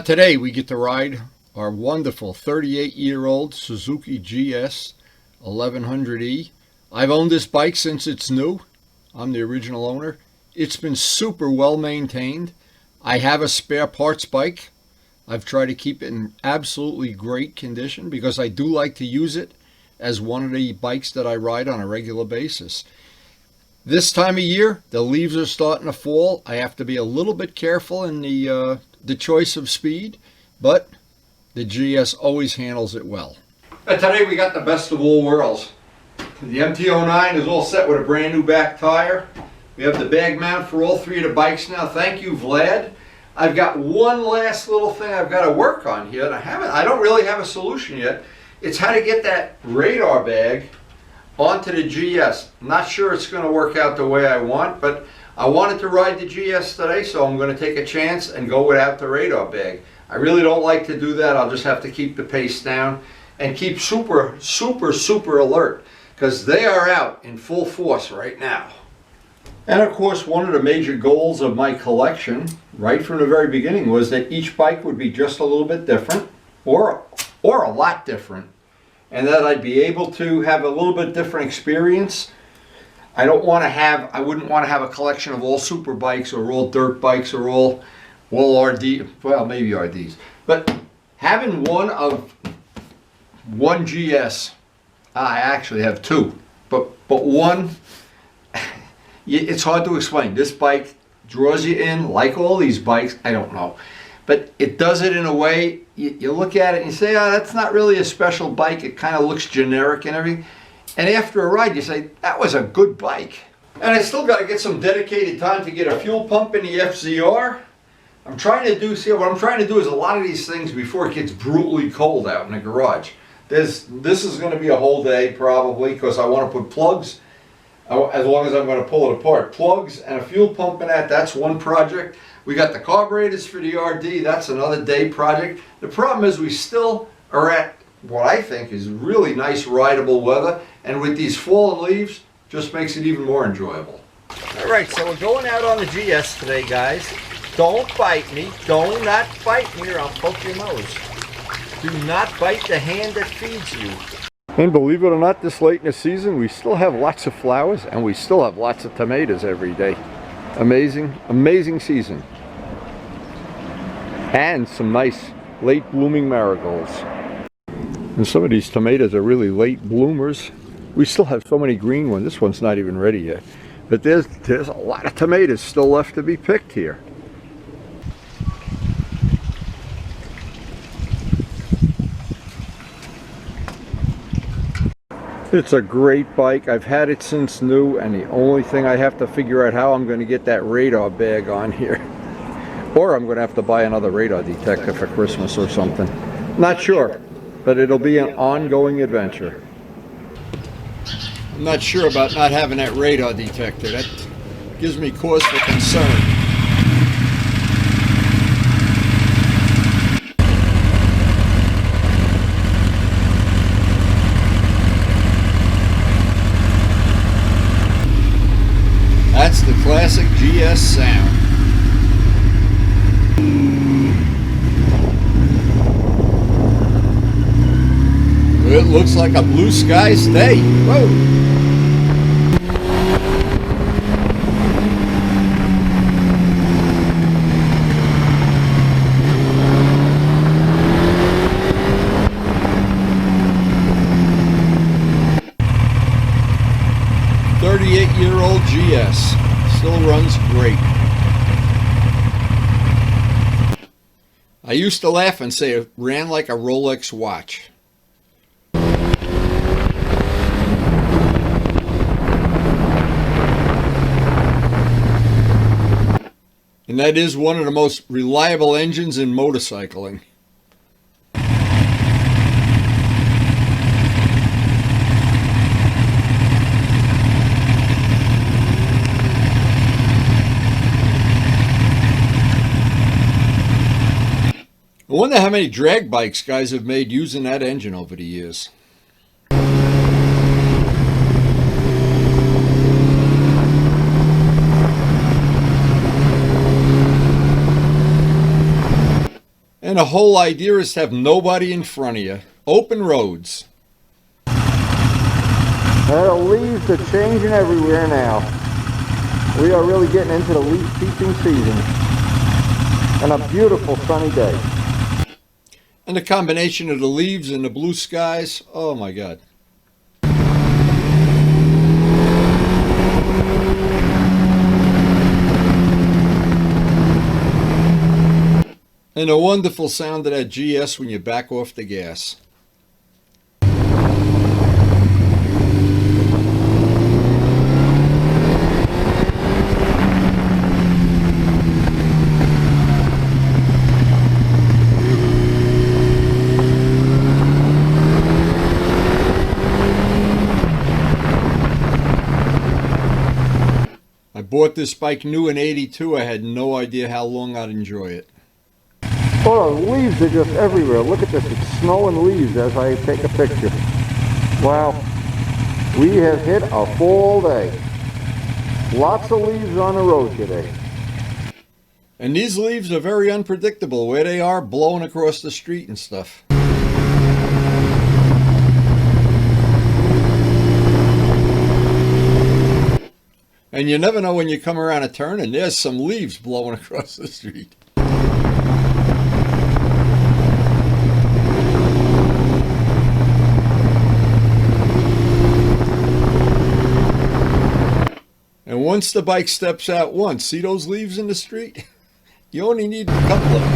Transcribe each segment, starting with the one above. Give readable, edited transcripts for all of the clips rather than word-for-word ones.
Today we get to ride our wonderful 38-year-old Suzuki Gs1100E. I've owned this bike since it's new. I'm the original owner. It's been super well maintained. I have a spare parts bike. I've tried to keep it in absolutely great condition because I do like to use it as one of the bikes that I ride on a regular basis. This time of year, the leaves are starting to fall. I have to be a little bit careful in the choice of speed, but the GS always handles it well. Today we got the best of all worlds. The MT-09 is all set with a brand new back tire. We have the bag mount for all three of the bikes now. Thank you, Vlad. I've got one last little thing I've got to work on here, and I don't really have a solution yet. It's how to get that radar bag onto the GS. I'm not sure it's going to work out the way I want, but I wanted to ride the GS today, so I'm going to take a chance and go without the radar bag. I really don't like to do that. I'll just have to keep the pace down and keep super alert, because they are out in full force right now. And of course, one of the major goals of my collection right from the very beginning was that each bike would be just a little bit different, or a lot different, and that I'd be able to have a little bit different experience. I wouldn't want to have a collection of all super bikes or all dirt bikes or all RD, well, maybe RDs, but having one GS, I actually have two, but one, it's hard to explain. This bike draws you in like all these bikes. I don't know, but it does it in a way, you look at it and you say, oh, that's not really a special bike. It kind of looks generic and everything. And after a ride, you say, that was a good bike. And I still got to get some dedicated time to get a fuel pump in the FZR. what I'm trying to do is a lot of these things before it gets brutally cold out in the garage. This is going to be a whole day probably, because I want to put plugs, as long as I'm going to pull it apart. Plugs and a fuel pump in that's one project. We got the carburetors for the RD, that's another day project. The problem is we still are at what I think is really nice rideable weather, and with these fallen leaves, just makes it even more enjoyable. Alright, so we're going out on the GS today, guys. Don't bite me. Do not bite me or I'll poke your nose. Do not bite the hand that feeds you. And believe it or not, this late in the season, we still have lots of flowers and we still have lots of tomatoes every day. Amazing, amazing season. And some nice late blooming marigolds. And some of these tomatoes are really late bloomers. We still have so many green ones. This one's not even ready yet. But there's a lot of tomatoes still left to be picked here. It's a great bike. I've had it since new, and the only thing I have to figure out how I'm going to get that radar bag on here. Or I'm going to have to buy another radar detector for Christmas or something. Not sure, but it'll be an ongoing adventure. I'm not sure about not having that radar detector. That gives me cause for concern. That's the classic GS sound. It looks like a blue skies day. Whoa! .38-year-old GS still runs great. I used to laugh and say it ran like a Rolex watch. And that is one of the most reliable engines in motorcycling. I wonder how many drag bikes guys have made using that engine over the years. And the whole idea is to have nobody in front of you. Open roads. The leaves are changing everywhere now. We are really getting into the leaf peeping season. And a beautiful sunny day. And the combination of the leaves and the blue skies, oh my God. And a wonderful sound of that GS when you back off the gas. I bought this bike new in '82. I had no idea how long I'd enjoy it. Oh, the leaves are just everywhere. Look at this. It's snowing leaves as I take a picture. Wow. We have hit a fall day. Lots of leaves on the road today. And these leaves are very unpredictable where they are blowing across the street and stuff. And you never know when you come around a turn and there's some leaves blowing across the street. And once the bike steps out once, see those leaves in the street? You only need a couple of them.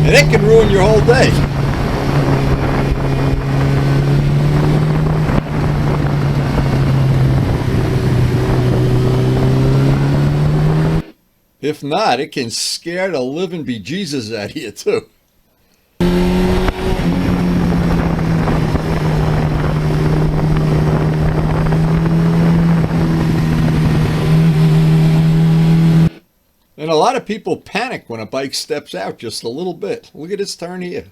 And it can ruin your whole day. If not, it can scare the living bejesus out of you too. And a lot of people panic when a bike steps out just a little bit. Look at this turn here.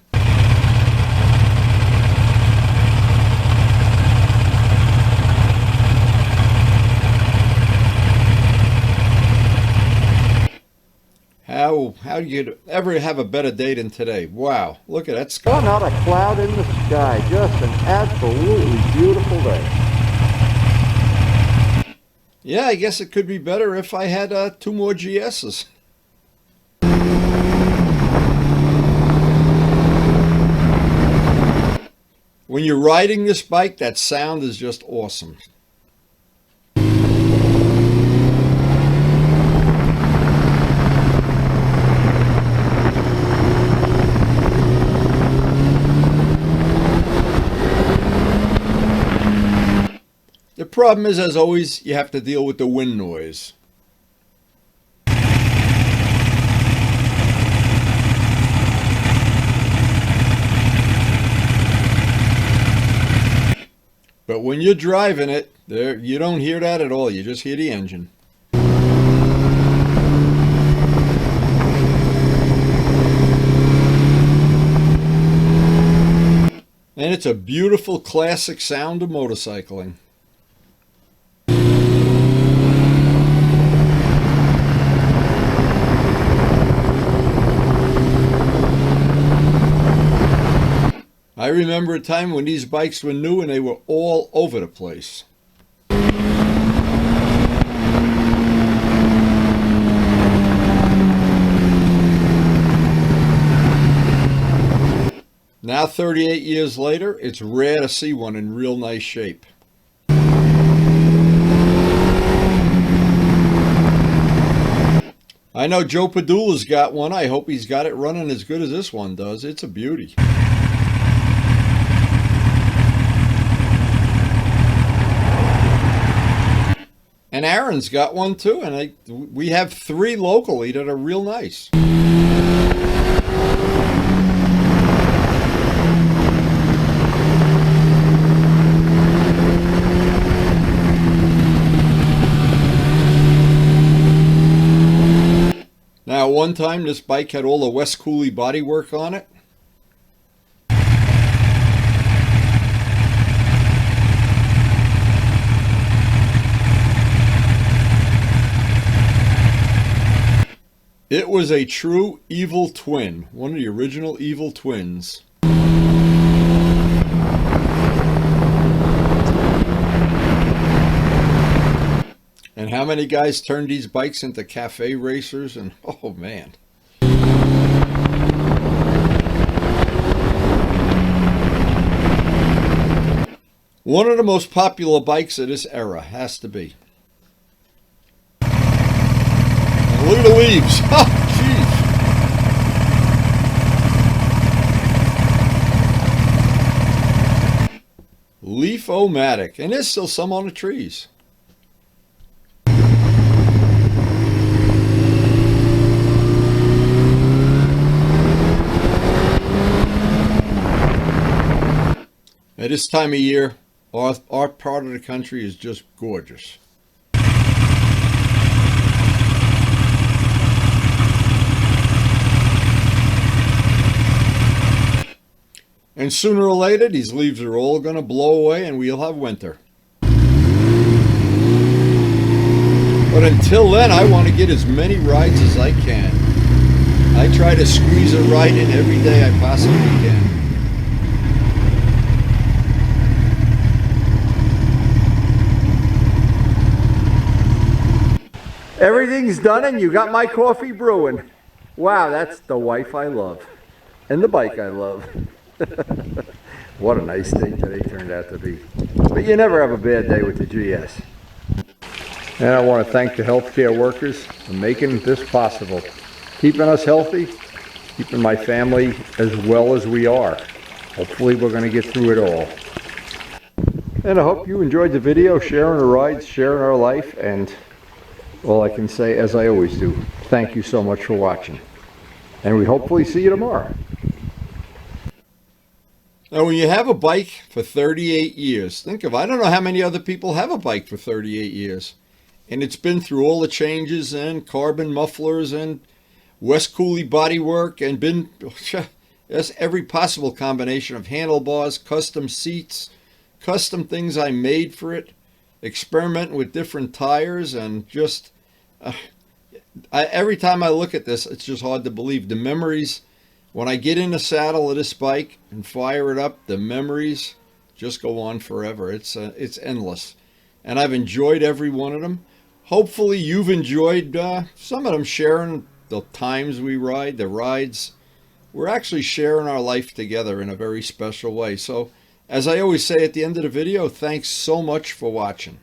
How do you ever have a better day than today? Wow, look at that sky. Oh, not a cloud in the sky. Just an absolutely beautiful day. Yeah, I guess it could be better if I had 2 more GSs. When you're riding this bike, that sound is just awesome. The problem is, as always, you have to deal with the wind noise. But when you're driving it, you don't hear that at all. You just hear the engine. And it's a beautiful classic sound of motorcycling. I remember a time when these bikes were new and they were all over the place. Now, 38 years later, it's rare to see one in real nice shape. I know Joe Padula's got one. I hope he's got it running as good as this one does. It's a beauty. And Aaron's got one too, and we have 3 locally that are real nice. Now, one time this bike had all the West Cooley bodywork on it. It was a true evil twin, one of the original evil twins. And how many guys turned these bikes into cafe racers? And oh man. One of the most popular bikes of this era has to be. And look at the leaves. Oh, jeez. Leaf-O-Matic. And there's still some on the trees. At this time of year, our part of the country is just gorgeous. And sooner or later, these leaves are all going to blow away and we'll have winter. But until then, I want to get as many rides as I can. I try to squeeze a ride in every day I possibly can. Everything's done and you got my coffee brewing. Wow, that's the wife I love. And the bike I love. What a nice day today turned out to be. But you never have a bad day with the GS. And I want to thank the healthcare workers for making this possible. Keeping us healthy, keeping my family as well as we are. Hopefully we're going to get through it all. And I hope you enjoyed the video, sharing the rides, sharing our life, and all I can say, as I always do, thank you so much for watching. And we hopefully see you tomorrow. Now, when you have a bike for 38 years, think of, I don't know how many other people have a bike for 38 years. And it's been through all the changes and carbon mufflers and West Cooley bodywork and been just every possible combination of handlebars, custom seats, custom things I made for it, experimenting with different tires, and just every time I look at this, it's just hard to believe. The memories, when I get in the saddle of this bike and fire it up, the memories just go on forever. It's endless. And I've enjoyed every one of them. Hopefully you've enjoyed some of them, sharing the times we ride, the rides. We're actually sharing our life together in a very special way. So, as I always say at the end of the video, thanks so much for watching.